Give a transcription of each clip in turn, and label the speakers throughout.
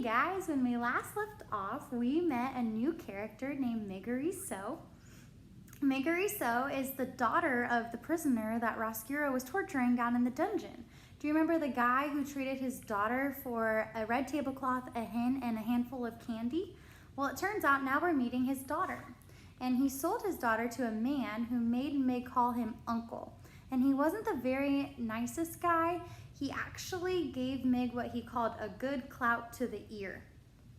Speaker 1: Hey guys, when we last left off, we met a new character named Xxviii. Xxviii is the daughter of the prisoner that Roscuro was torturing down in the dungeon. Do you remember the guy who traded his daughter for a red tablecloth, a hen, and a handful of candy? Well, it turns out now we're meeting his daughter. And he sold his daughter to a man who made Meg call him uncle. And he wasn't the very nicest guy. He actually gave Meg what he called a good clout to the ear.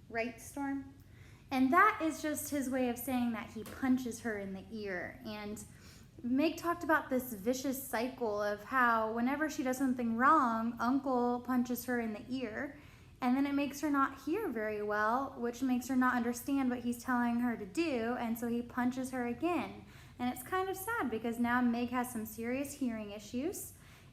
Speaker 1: Right, Storm? And that is just his way of saying that he punches her in the ear. And Meg talked about this vicious cycle of how whenever she does something wrong, Uncle punches her in the ear. And then it makes her not hear very well, which makes her not understand what he's telling her to do. And so he punches her again. And it's kind of sad because now Meg has some serious hearing issues.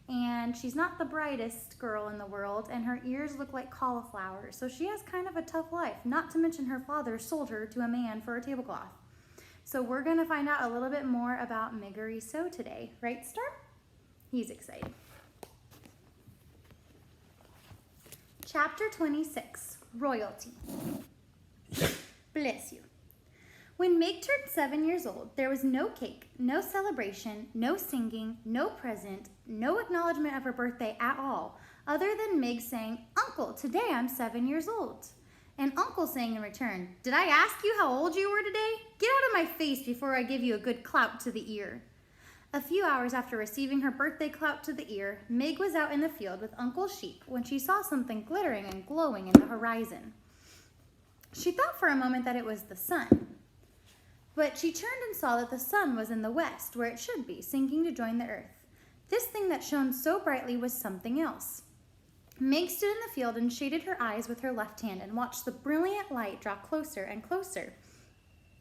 Speaker 1: And she's not the brightest girl in the world, and her ears look like cauliflowers. So she has kind of a tough life, not to mention her father sold her to a man for a tablecloth. So we're gonna find out a little bit more about Xxviii today. Right, Storm? He's excited. Chapter 26, Royalty. Bless you. When Meg turned 7 years old, there was no cake, no celebration, no singing, no present, no acknowledgement of her birthday at all, other than Meg saying, "Uncle, today I'm 7 years old." And Uncle saying in return, "Did I ask you how old you were today? Get out of my face before I give you a good clout to the ear." A few hours after receiving her birthday clout to the ear, Meg was out in the field with Uncle's sheep when she saw something glittering and glowing in the horizon. She thought for a moment that it was the sun. But she turned and saw that the sun was in the west, where it should be, sinking to join the earth. This thing that shone so brightly was something else. Meg stood in the field and shaded her eyes with her left hand and watched the brilliant light draw closer and closer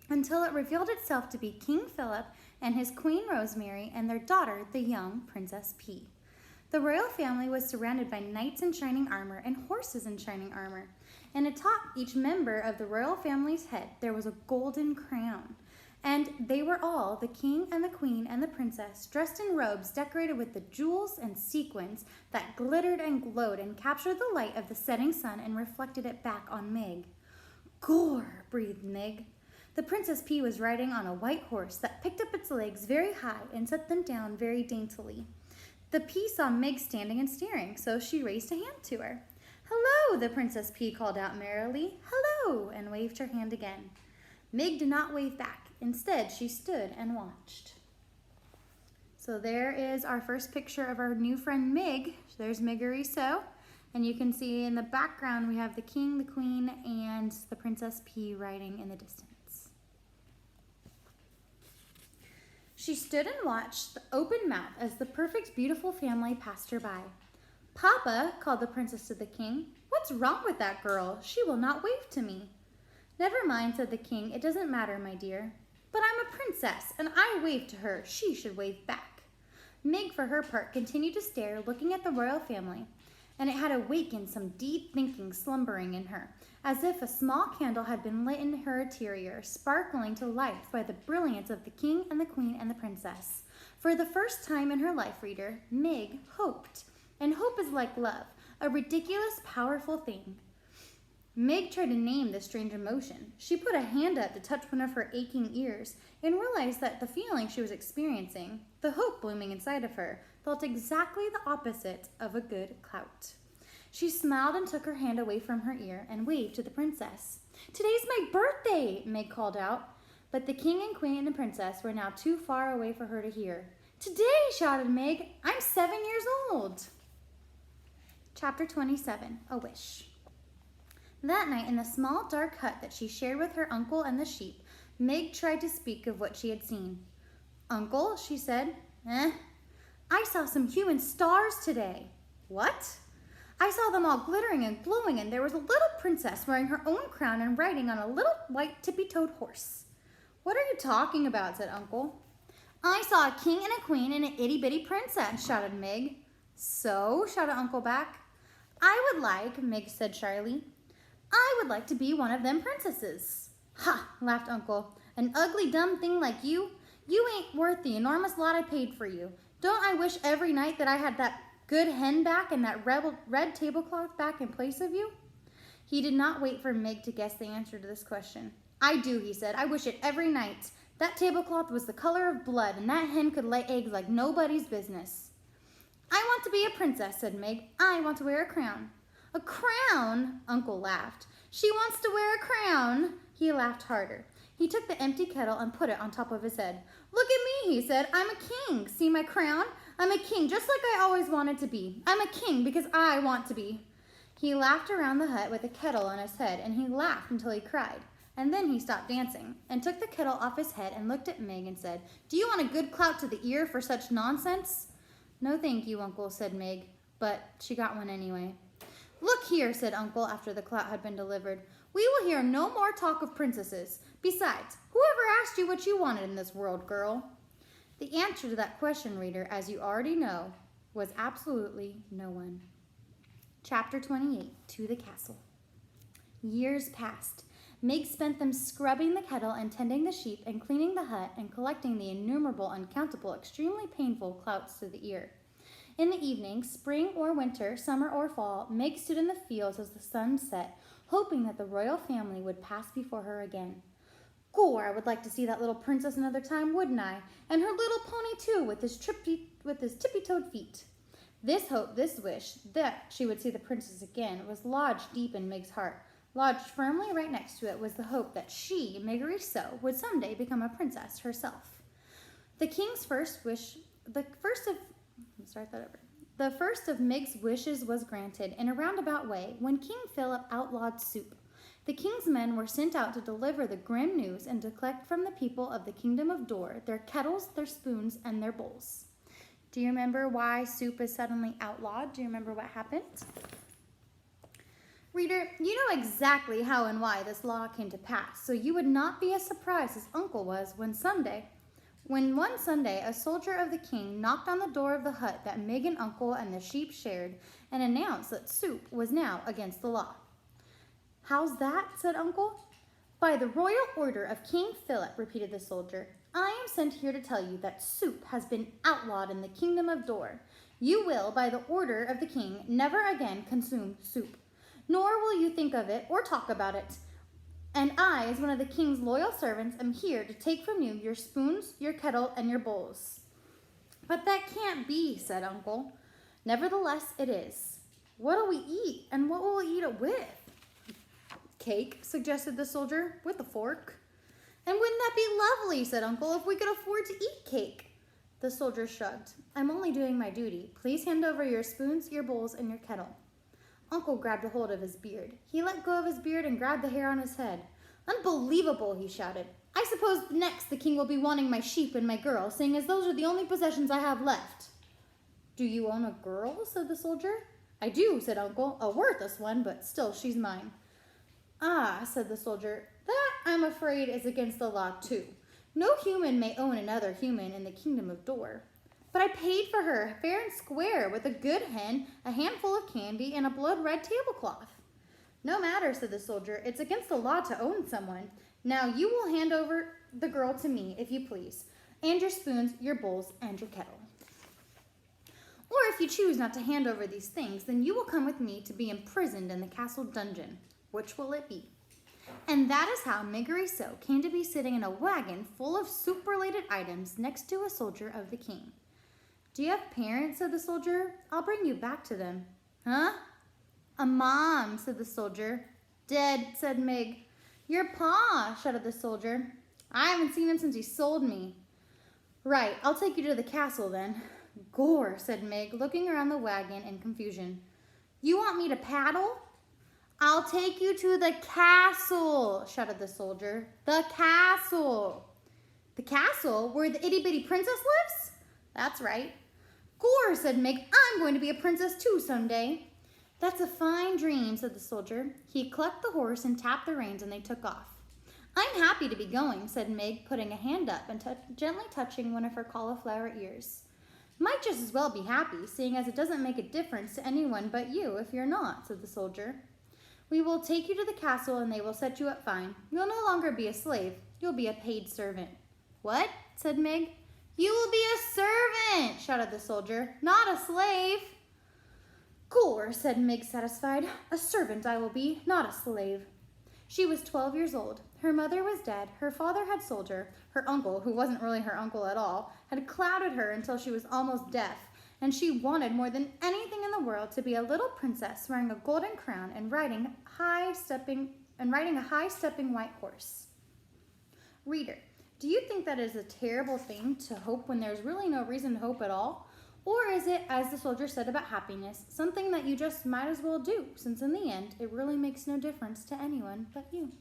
Speaker 1: until it revealed itself to be King Philip and his Queen Rosemary and their daughter, the young Princess P. The royal family was surrounded by knights in shining armor and horses in shining armor. And atop each member of the royal family's head, there was a golden crown. And they were all, the king and the queen and the princess, dressed in robes decorated with the jewels and sequins that glittered and glowed and captured the light of the setting sun and reflected it back on Meg. "Gore," breathed Meg. The Princess P was riding on a white horse that picked up its legs very high and set them down very daintily. The P saw Meg standing and staring, so she raised a hand to her. "Hello," the Princess P called out merrily. "Hello," and waved her hand again. Meg did not wave back. Instead, she stood and watched. So there is our first picture of our new friend Meg. There's Xxviii. And you can see in the background we have the king, the queen, and the Princess P riding in the distance. She stood and watched, open mouthed, as the perfect, beautiful family passed her by. "Papa," called the princess to the king, "what's wrong with that girl? She will not wave to me." "Never mind," said the king. "It doesn't matter, my dear." "But I'm a princess, and I waved to her. She should wave back." Meg, for her part, continued to stare, looking at the royal family, and it had awakened some deep thinking slumbering in her, as if a small candle had been lit in her interior, sparkling to life by the brilliance of the king and the queen and the princess. For the first time in her life, reader, Meg hoped. And hope is like love, a ridiculous, powerful thing. Meg tried to name this strange emotion. She put a hand up to touch one of her aching ears and realized that the feeling she was experiencing, the hope blooming inside of her, felt exactly the opposite of a good clout. She smiled and took her hand away from her ear and waved to the princess. "Today's my birthday," Meg called out. But the king and queen and the princess were now too far away for her to hear. "Today," shouted Meg, "I'm 7 years old." Chapter 27, A Wish. That night, in the small dark hut that she shared with her uncle and the sheep, Meg tried to speak of what she had seen. "Uncle," she said. "I saw some human stars today." "What?" "I saw them all glittering and glowing, and there was a little princess wearing her own crown and riding on a little white tippy-toed horse." "What are you talking about?" said Uncle. "I saw a king and a queen and an itty-bitty princess," shouted Meg. "So?" shouted Uncle back. "I would like," Meg said shyly, "I would like to be one of them princesses." "Ha!" laughed Uncle. "An ugly, dumb thing like you? You ain't worth the enormous lot I paid for you. Don't I wish every night that I had that good hen back and that red tablecloth back in place of you?" He did not wait for Meg to guess the answer to this question. I do, he said. I wish it every night. That tablecloth was the color of blood, and that hen could lay eggs like nobody's business. I want to be a princess, said Meg. I want to wear a crown. A crown? Uncle laughed. She wants to wear a crown. He laughed harder. He took the empty kettle and put it on top of his head. Look at me, he said. I'm a king. See my crown? I'm a king just like I always wanted to be. I'm a king because I want to be. He laughed around the hut with a kettle on his head, and he laughed until he cried. And then he stopped dancing and took the kettle off his head and looked at Meg and said, Do you want a good clout to the ear for such nonsense? No, thank you, Uncle, said Meg, but she got one anyway. Look here, said Uncle after the clout had been delivered. We will hear no more talk of princesses. Besides, whoever asked you what you wanted in this world, girl? The answer to that question, reader, as you already know, was absolutely no one. Chapter 28, To the Castle. Years passed. Meg spent them scrubbing the kettle and tending the sheep and cleaning the hut and collecting the innumerable, uncountable, extremely painful clouts to the ear. In the evening, spring or winter, summer or fall, Meg stood in the fields as the sun set, hoping that the royal family would pass before her again. Gore, I would like to see that little princess another time, wouldn't I? And her little pony, too, with his tippy-toed feet. This hope, this wish, that she would see the princess again, was lodged deep in Meg's heart. Lodged firmly right next to it was the hope that she, Xxviii, would someday become a princess herself. The king's the first of Meg's wishes was granted in a roundabout way when King Philip outlawed soup. The king's men were sent out to deliver the grim news and to collect from the people of the kingdom of Dor their kettles, their spoons, and their bowls. Do you remember why soup is suddenly outlawed? Do you remember what happened? Reader, you know exactly how and why this law came to pass, so you would not be as surprised as Uncle was when one Sunday a soldier of the king knocked on the door of the hut that Meg and Uncle and the sheep shared and announced that soup was now against the law. How's that? Said Uncle. By the royal order of King Philip, repeated the soldier. I am sent here to tell you that soup has been outlawed in the kingdom of Dor. You will, by the order of the king, never again consume soup, nor will you think of it or talk about it. And I, as one of the king's loyal servants, am here to take from you your spoons, your kettle, and your bowls. But that can't be, said Uncle. Nevertheless, it is. What'll we eat, and what will we eat it with? Cake, suggested the soldier, with a fork. And wouldn't that be lovely, said Uncle, if we could afford to eat cake? The soldier shrugged. I'm only doing my duty. Please hand over your spoons, your bowls, and your kettle. Uncle grabbed a hold of his beard. He let go of his beard and grabbed the hair on his head. Unbelievable, he shouted. I suppose next the king will be wanting my sheep and my girl, seeing as those are the only possessions I have left. Do you own a girl? Said the soldier. I do, said Uncle. A worthless one, but still she's mine. Ah, said the soldier, that, I'm afraid, is against the law, too. No human may own another human in the kingdom of Dor. But I paid for her, fair and square, with a good hen, a handful of candy, and a blood-red tablecloth. No matter, said the soldier, it's against the law to own someone. Now you will hand over the girl to me, if you please, and your spoons, your bowls, and your kettle. Or if you choose not to hand over these things, then you will come with me to be imprisoned in the castle dungeon. Which will it be? And that is how Xxviii came to be sitting in a wagon full of soup-related items next to a soldier of the king. Do you have parents? Said the soldier. I'll bring you back to them. Huh? A mom, said the soldier. Dead, said Meg. Your pa, shouted the soldier. I haven't seen him since he sold me. Right, I'll take you to the castle then. Gore, said Meg, looking around the wagon in confusion. You want me to paddle? I'll take you to the castle, shouted the soldier. The castle. The castle? Where the itty-bitty princess lives? That's right. Gore, said Meg, I'm going to be a princess too someday. That's a fine dream, said the soldier. He clucked the horse and tapped the reins, and they took off. I'm happy to be going, said Meg, putting a hand up and gently touching one of her cauliflower ears. Might just as well be happy, seeing as it doesn't make a difference to anyone but you if you're not, said the soldier. We will take you to the castle, and they will set you up fine. You'll no longer be a slave. You'll be a paid servant. What? Said Meg. You will be a servant, shouted the soldier, not a slave. Gore, said Mig, satisfied. A servant I will be, not a slave. She was 12 years old. Her mother was dead. Her father had sold her. Her uncle, who wasn't really her uncle at all, had clouded her until she was almost deaf. And she wanted more than anything in the world to be a little princess wearing a golden crown and riding a high-stepping white horse. Reader, do you think that is a terrible thing to hope when there's really no reason to hope at all? Or is it, as the soldier said about happiness, something that you just might as well do, since in the end it really makes no difference to anyone but you?